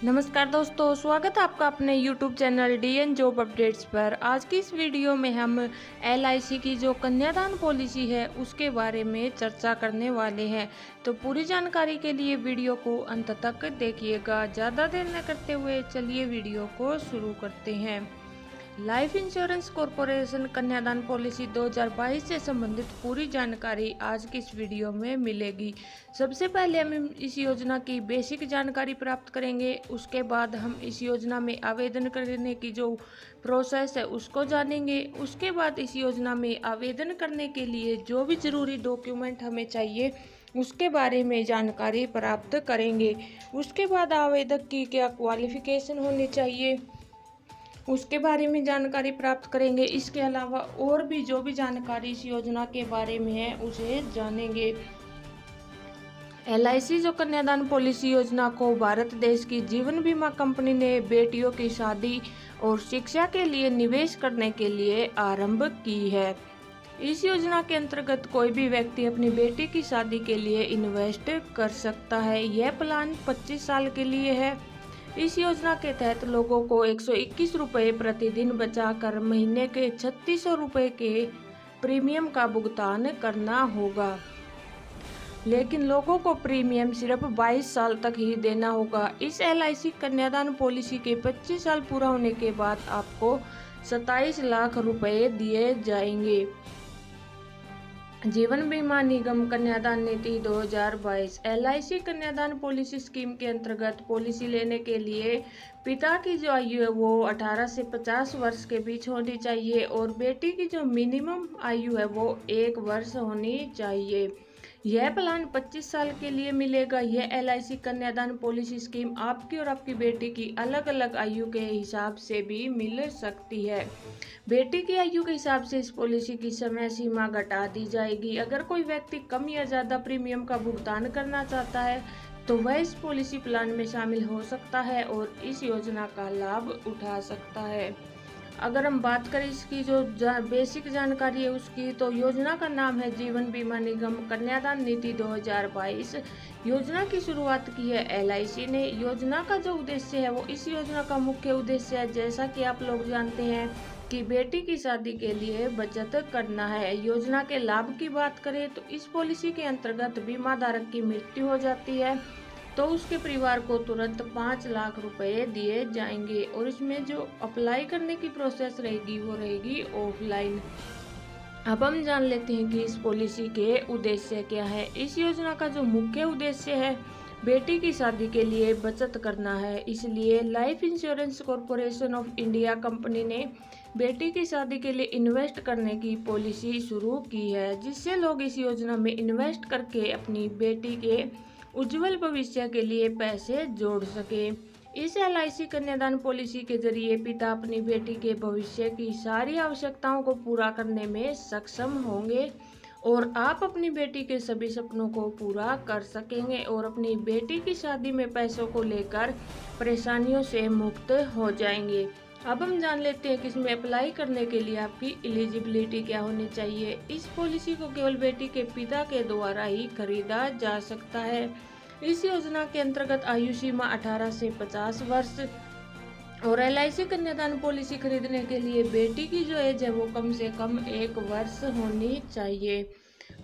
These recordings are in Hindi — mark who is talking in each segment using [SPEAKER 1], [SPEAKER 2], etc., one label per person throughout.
[SPEAKER 1] नमस्कार दोस्तों, स्वागत है आपका अपने YouTube channel DN job updates पर। आज की इस वीडियो में हम LIC की जो कन्यादान पॉलिसी है उसके बारे में चर्चा करने वाले हैं। तो पूरी जानकारी के लिए वीडियो को अंत तक देखिएगा। ज़्यादा देर न करते हुए चलिए वीडियो को शुरू करते हैं। लाइफ इंश्योरेंस कॉरपोरेशन कन्यादान पॉलिसी 2022 से संबंधित पूरी जानकारी आज की इस वीडियो में मिलेगी। सबसे पहले हम इस योजना की बेसिक जानकारी प्राप्त करेंगे। उसके बाद हम इस योजना में आवेदन करने की जो प्रोसेस है उसको जानेंगे। उसके बाद इस योजना में आवेदन करने के लिए जो भी ज़रूरी डॉक्यूमेंट हमें चाहिए उसके बारे में जानकारी प्राप्त करेंगे। उसके बाद आवेदक की क्या क्वालिफिकेशन होनी चाहिए उसके बारे में जानकारी प्राप्त करेंगे। इसके अलावा और भी जो भी जानकारी इस योजना के बारे में है उसे जानेंगे। LIC जो कन्यादान पॉलिसी योजना को भारत देश की जीवन बीमा कंपनी ने बेटियों की शादी और शिक्षा के लिए निवेश करने के लिए आरंभ की है। इस योजना के अंतर्गत कोई भी व्यक्ति अपनी बेटी की शादी के लिए इन्वेस्ट कर सकता है। यह प्लान 25 साल के लिए है। इस योजना के तहत लोगों को 121 रुपये प्रतिदिन बचाकर महीने के 3600 रुपये के प्रीमियम का भुगतान करना होगा, लेकिन लोगों को प्रीमियम सिर्फ 22 साल तक ही देना होगा। इस LIC कन्यादान पॉलिसी के 25 साल पूरा होने के बाद आपको 27 लाख रुपए दिए जाएंगे। जीवन बीमा निगम कन्यादान नीति 2022 LIC कन्यादान पॉलिसी स्कीम के अंतर्गत पॉलिसी लेने के लिए पिता की जो आयु है वो 18 से 50 वर्ष के बीच होनी चाहिए और बेटी की जो मिनिमम आयु है वो 1 वर्ष होनी चाहिए। यह प्लान 25 साल के लिए मिलेगा। यह LIC कन्यादान पॉलिसी स्कीम आपकी और आपकी बेटी की अलग अलग आयु के हिसाब से भी मिल सकती है। बेटी की आयु के हिसाब से इस पॉलिसी की समय सीमा घटा दी जाएगी। अगर कोई व्यक्ति कम या ज़्यादा प्रीमियम का भुगतान करना चाहता है तो वह इस पॉलिसी प्लान में शामिल हो सकता है और इस योजना का लाभ उठा सकता है। अगर हम बात करें इसकी जो बेसिक जानकारी है उसकी, तो योजना का नाम है जीवन बीमा निगम कन्यादान नीति 2022। योजना की शुरुआत की है LIC ने। योजना का जो उद्देश्य है वो इस योजना का मुख्य उद्देश्य है, जैसा कि आप लोग जानते हैं कि बेटी की शादी के लिए बचत करना है। योजना के लाभ की बात करें तो इस पॉलिसी के अंतर्गत बीमा धारक की मृत्यु हो जाती है तो उसके परिवार को तुरंत 5 लाख रुपए दिए जाएंगे और इसमें जो अप्लाई करने की प्रोसेस रहेगी वो रहेगी ऑफलाइन। अब हम जान लेते हैं कि इस पॉलिसी के उद्देश्य क्या है। इस योजना का जो मुख्य उद्देश्य है बेटी की शादी के लिए बचत करना है। इसलिए life insurance corporation of India company ने बेटी की शादी के लिए इन्वेस्ट करने की पॉलिसी शुरू की है, जिससे लोग इस योजना में इन्वेस्ट करके अपनी बेटी के उज्जवल भविष्य के लिए पैसे जोड़ सके। इस LIC कन्यादान पॉलिसी के जरिए पिता अपनी बेटी के भविष्य की सारी आवश्यकताओं को पूरा करने में सक्षम होंगे और आप अपनी बेटी के सभी सपनों को पूरा कर सकेंगे और अपनी बेटी की शादी में पैसों को लेकर परेशानियों से मुक्त हो जाएंगे। अब हम जान लेते हैं कि इसमें अप्लाई करने के लिए आपकी एलिजिबिलिटी क्या होनी चाहिए। इस पॉलिसी को केवल बेटी के पिता के द्वारा ही खरीदा जा सकता है। इस योजना के अंतर्गत आयु सीमा 18 से 50 वर्ष और LIC कन्यादान पॉलिसी खरीदने के लिए बेटी की जो एज है वो कम से कम 1 वर्ष होनी चाहिए।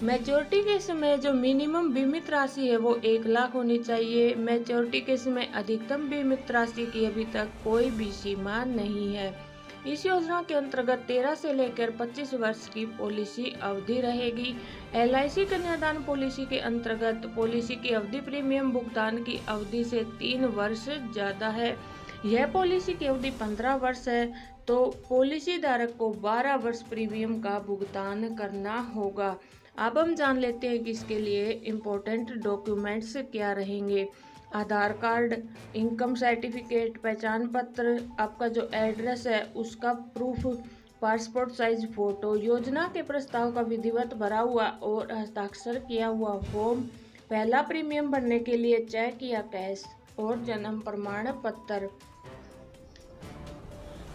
[SPEAKER 1] मैच्योरिटी के समय जो मिनिमम बीमित राशि है वो 1 लाख होनी चाहिए। मैच्योरिटी के समय अधिकतम बीमित राशि की अभी तक कोई भी सीमा नहीं है। इस योजना के अंतर्गत 13 से लेकर 25 वर्ष की पॉलिसी अवधि रहेगी। LIC कन्यादान पॉलिसी के अंतर्गत पॉलिसी की अवधि प्रीमियम भुगतान की अवधि से 3 वर्ष ज़्यादा है। यह पॉलिसी की अवधि 15 वर्ष है तो पॉलिसी धारक को 12 वर्ष प्रीमियम का भुगतान करना होगा। अब हम जान लेते हैं कि इसके लिए इम्पोर्टेंट डॉक्यूमेंट्स क्या रहेंगे। आधार कार्ड, इनकम सर्टिफिकेट, पहचान पत्र, आपका जो एड्रेस है उसका प्रूफ, पासपोर्ट साइज फोटो, योजना के प्रस्ताव का विधिवत भरा हुआ और हस्ताक्षर किया हुआ फॉर्म, पहला प्रीमियम भरने के लिए चेक या कैश और जन्म प्रमाण पत्र।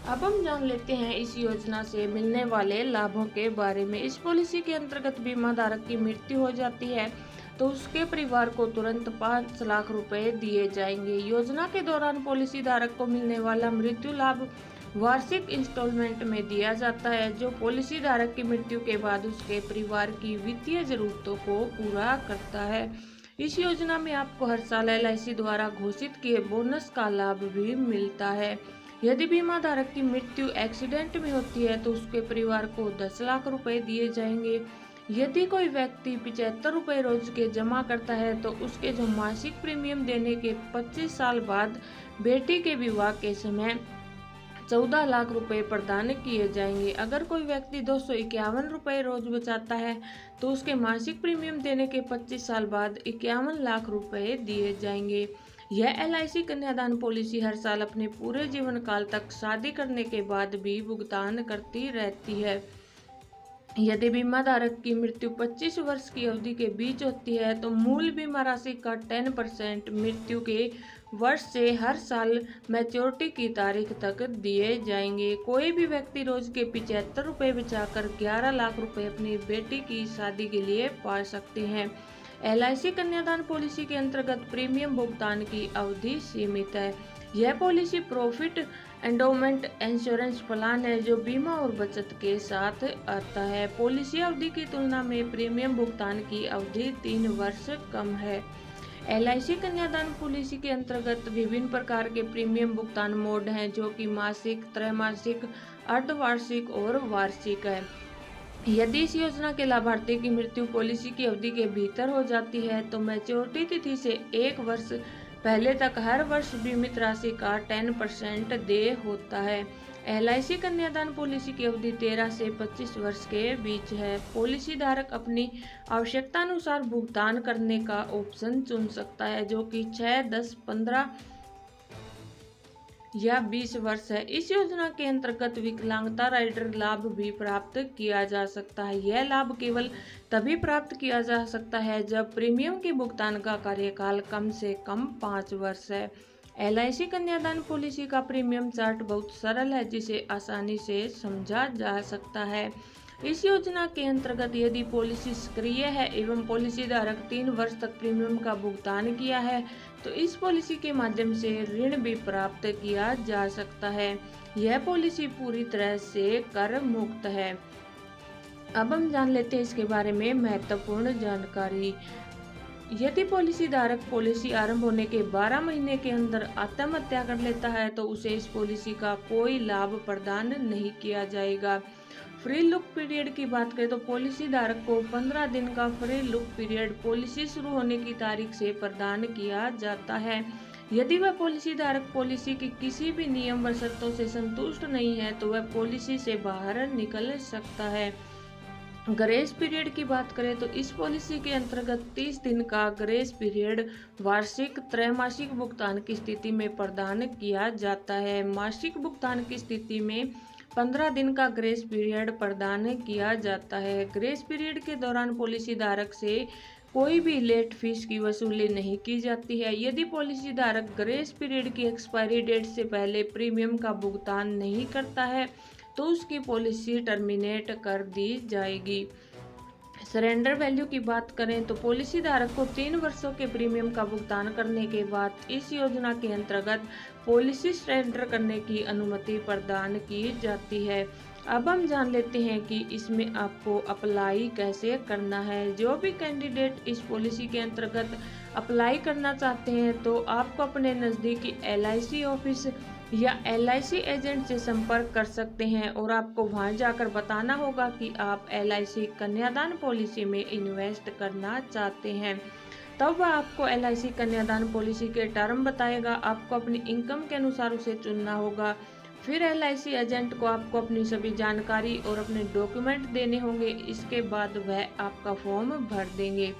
[SPEAKER 1] अब हम जान लेते हैं इस योजना से मिलने वाले लाभों के बारे में। इस पॉलिसी के अंतर्गत बीमा धारक की मृत्यु हो जाती है तो उसके परिवार को तुरंत 5 लाख रुपए दिए जाएंगे। योजना के दौरान पॉलिसी धारक को मिलने वाला मृत्यु लाभ वार्षिक इंस्टॉलमेंट में दिया जाता है, जो पॉलिसी धारक की मृत्यु के बाद उसके परिवार की वित्तीय जरूरतों को पूरा करता है। इस योजना में आपको हर साल LIC द्वारा घोषित किए बोनस का लाभ भी मिलता है। यदि बीमा धारक की मृत्यु एक्सीडेंट में होती है तो उसके परिवार को 10 लाख रुपए दिए जाएंगे। यदि कोई व्यक्ति 75 रुपए रोज के जमा करता है तो उसके जो मासिक प्रीमियम देने के 25 साल बाद बेटी के विवाह के समय 14 लाख रुपए प्रदान किए जाएंगे। अगर कोई व्यक्ति 251 रुपए रोज बचाता है तो उसके मासिक प्रीमियम देने के 25 साल बाद 51 लाख रुपए दिए जाएंगे। यह LIC कन्यादान पॉलिसी हर साल अपने पूरे जीवन काल तक शादी करने के बाद भी भुगतान करती रहती है। यदि बीमा धारक की मृत्यु 25 वर्ष की अवधि के बीच होती है तो मूल बीमा राशि का 10% मृत्यु के वर्ष से हर साल मैच्योरिटी की तारीख तक दिए जाएंगे। कोई भी व्यक्ति रोज के 75 रुपये बचाकर 11 लाख रुपए अपनी बेटी की शादी के लिए पा सकते हैं। LIC कन्यादान पॉलिसी के अंतर्गत प्रीमियम भुगतान की अवधि सीमित है। यह policy profit endowment insurance plan है जो बीमा और बचत के साथ आता है। पॉलिसी अवधि की तुलना में प्रीमियम भुगतान की अवधि 3 वर्ष कम है। LIC कन्यादान पॉलिसी के अंतर्गत विभिन्न प्रकार के प्रीमियम भुगतान मोड हैं, जो कि मासिक, त्रैमासिक, अर्धवार्षिक और वार्षिक है। यदि इस योजना के लाभार्थी की मृत्यु पॉलिसी की अवधि के भीतर हो जाती है तो मैच्योरिटी तिथि से 1 वर्ष पहले तक हर वर्ष बीमित राशि का 10% देय होता है। LIC कन्यादान पॉलिसी की अवधि 13 से 25 वर्ष के बीच है। पॉलिसी धारक अपनी आवश्यकता अनुसार भुगतान करने का ऑप्शन चुन सकता है, जो कि 6, 10, 15 या 20 वर्ष है। इस योजना के अंतर्गत विकलांगता राइडर लाभ भी प्राप्त किया जा सकता है। यह लाभ केवल तभी प्राप्त किया जा सकता है जब प्रीमियम के भुगतान का कार्यकाल कम से कम 5 वर्ष है। LIC कन्यादान पॉलिसी का प्रीमियम चार्ट बहुत सरल है, जिसे आसानी से समझा जा सकता है। इस योजना के अंतर्गत यदि पॉलिसी सक्रिय है एवं पॉलिसी धारक 3 वर्ष तक प्रीमियम का भुगतान किया है तो इस पॉलिसी के माध्यम से ऋण भी प्राप्त किया जा सकता है। यह पॉलिसी पूरी तरह से कर मुक्त है। अब हम जान लेते हैं इसके बारे में महत्वपूर्ण जानकारी। यदि पॉलिसी धारक पॉलिसी आरंभ होने के 12 महीने के अंदर आत्महत्या कर लेता है तो उसे इस पॉलिसी का कोई लाभ प्रदान नहीं किया जाएगा। फ्री लुक पीरियड की बात करें तो पॉलिसी धारक को 15 दिन का फ्री लुक पीरियड पॉलिसी शुरू होने की तारीख से प्रदान किया जाता है। यदि वह पॉलिसी धारक पॉलिसी की किसी भी नियम व शर्तों से संतुष्ट नहीं है तो वह पॉलिसी से बाहर निकल सकता है। ग्रेस पीरियड की बात करें तो इस पॉलिसी के अंतर्गत 30 दिन का ग्रेस पीरियड वार्षिक, त्रैमासिक भुगतान की स्थिति में प्रदान किया जाता है। मासिक भुगतान की स्थिति में 15 दिन का ग्रेस पीरियड प्रदान किया जाता है। ग्रेस पीरियड के दौरान पॉलिसी धारक से कोई भी लेट फीस की वसूली नहीं की जाती है। यदि पॉलिसी धारक ग्रेस पीरियड की एक्सपायरी डेट से पहले प्रीमियम का भुगतान नहीं करता है तो उसकी पॉलिसी टर्मिनेट कर दी जाएगी। सरेंडर वैल्यू की बात करें तो पॉलिसी धारक को 3 वर्षों के प्रीमियम का भुगतान करने के बाद इस योजना के अंतर्गत पॉलिसी सरेंडर करने की अनुमति प्रदान की जाती है। अब हम जान लेते हैं कि इसमें आपको अप्लाई कैसे करना है। जो भी कैंडिडेट इस पॉलिसी के अंतर्गत अप्लाई करना चाहते हैं तो आपको अपने नज़दीकी LIC ऑफिस या LIC एजेंट से संपर्क कर सकते हैं और आपको वहां जाकर बताना होगा कि आप LIC कन्यादान पॉलिसी में इन्वेस्ट करना चाहते हैं। तब वह आपको LIC कन्यादान पॉलिसी के टर्म बताएगा। आपको अपनी इनकम के अनुसार उसे चुनना होगा। फिर LIC एजेंट को आपको अपनी सभी जानकारी और अपने डॉक्यूमेंट देने होंगे। इसके बाद वह आपका फॉर्म भर देंगे।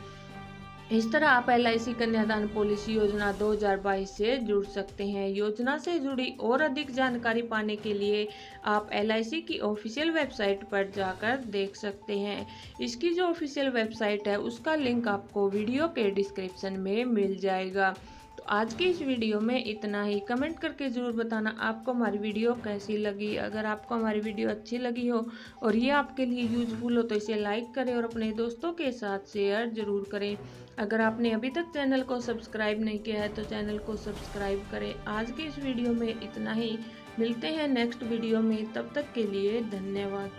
[SPEAKER 1] इस तरह आप LIC कन्यादान पॉलिसी योजना 2022 से जुड़ सकते हैं। योजना से जुड़ी और अधिक जानकारी पाने के लिए आप LIC की ऑफिशियल वेबसाइट पर जाकर देख सकते हैं। इसकी जो ऑफिशियल वेबसाइट है उसका लिंक आपको वीडियो के डिस्क्रिप्शन में मिल जाएगा। तो आज की इस वीडियो में इतना ही। कमेंट करके ज़रूर बताना आपको हमारी वीडियो कैसी लगी। अगर आपको हमारी वीडियो अच्छी लगी हो और ये आपके लिए यूज़फुल हो तो इसे लाइक करें और अपने दोस्तों के साथ शेयर ज़रूर करें। अगर आपने अभी तक चैनल को सब्सक्राइब नहीं किया है तो चैनल को सब्सक्राइब करें। आज की इस वीडियो में इतना ही। मिलते हैं नेक्स्ट वीडियो में, तब तक के लिए धन्यवाद।